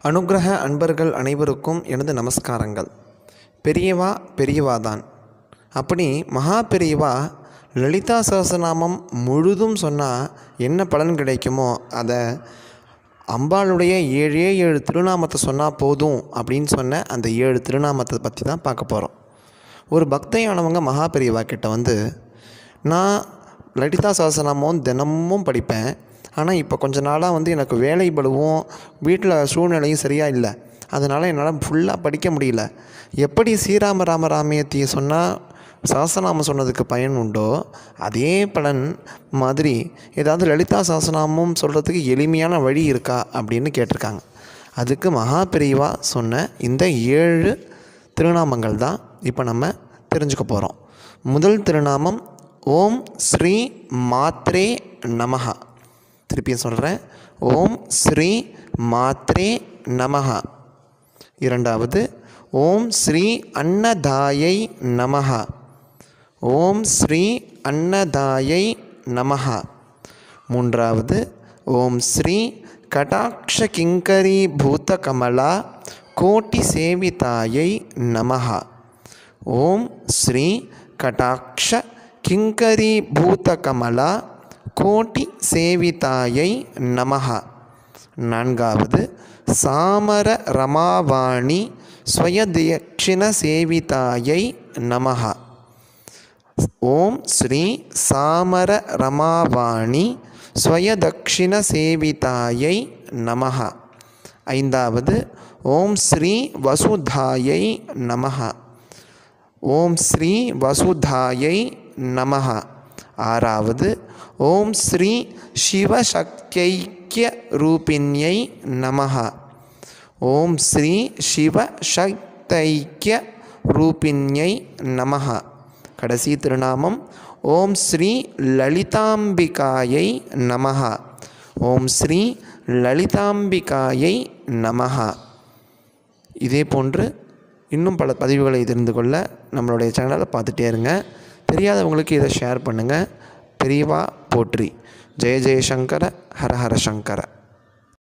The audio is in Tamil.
அனுக்கிரக அன்பர்கள் அனைவருக்கும் எனது நமஸ்காரங்கள். பெரியவா பெரியவாதான். அப்படி மகா பெரியவா லலிதா சஹஸ்ரநாமம் முழுதும் சொன்னால் என்ன பலன் கிடைக்குமோ அதை அம்பாளுடைய 7 திருநாமத்தை சொன்னால் போதும் அப்படின்னு சொன்ன அந்த 7 திருநாமத்தை பற்றி தான் பார்க்க போகிறோம். ஒரு பக்தையானவங்க மகா பெரியவா கிட்ட வந்து, நான் லலிதா சஹஸ்ரநாமம் தினமும் படிப்பேன், ஆனால் இப்போ கொஞ்ச நாளாக வந்து எனக்கு வேலை பளுவும் வீட்டில் சூழ்நிலையும் சரியாக இல்லை, அதனால் என்னால் ஃபுல்லாக படிக்க முடியல. எப்படி ஸ்ரீராம ராம ராமியத்தையை சொன்னால் சஹஸ்ரநாமம் சொன்னதுக்கு பயன் உண்டோ அதே பலன் மாதிரி ஏதாவது லலிதா சஹஸ்ரநாமம் சொல்கிறதுக்கு எளிமையான வழி இருக்கா அப்படின்னு கேட்டிருக்காங்க. அதுக்கு மகா பெரியவா சொன்ன இந்த 7 திருநாமங்கள் தான் இப்போ நம்ம தெரிஞ்சுக்க போகிறோம். முதல் திருநாமம் ஓம் ஸ்ரீ மாத்ரே நமஹ. திருப்பியும் சொல்கிறேன், ஓம் ஸ்ரீ மாத்ரே நமஹ. இரண்டாவது ஓம் ஸ்ரீ அன்னதாயை நமஹ. ஓம் ஸ்ரீ அன்னதாயை நமஹ. மூன்றாவது ஓம் ஸ்ரீ கடாக்ஷ கிங்கரி பூத கமலா கோட்டி சேவிதாயை நமஹ. ஓம் ஸ்ரீ கடாக்ஷ கிங்கரி பூத கமலா கோட்டி சேவிதாயை நமஹ. நான்காவது சாமர ரமாவாணி ஸ்வயதக்ஷிண சேவிதாயை நமஹ. ஓம் ஸ்ரீ சாமர ரமாவாணி ஸ்வயதக்ஷிண சேவிதாயை நமஹ. ஐந்தாவது ஓம் ஸ்ரீ வசுதாயை நமஹ. ஓம் ஸ்ரீ வசுதாயை நமஹ. ஆறாவது ஓம் ஸ்ரீ சிவசக்திய ரூபிண்யை நமஹ. ஓம் ஸ்ரீ சிவசக்திய ரூபிண்யை நமஹ. கடைசி திருநாமம் ஓம் ஸ்ரீ லலிதாம்பிகாயை நமஹ. ஓம் ஸ்ரீ லலிதாம்பிகாயை நமஹ. இதே போன்று இன்னும் பல பதிவுகளை தெரிந்து கொள்ள நம்மளுடைய சேனலை பார்த்துட்டே இருங்க. தெரியாதவங்களுக்கு இதை ஷேர் பண்ணுங்கள். பெரியவா போற்றி. ஜெய ஜெயசங்கர ஹர ஹர சங்கர.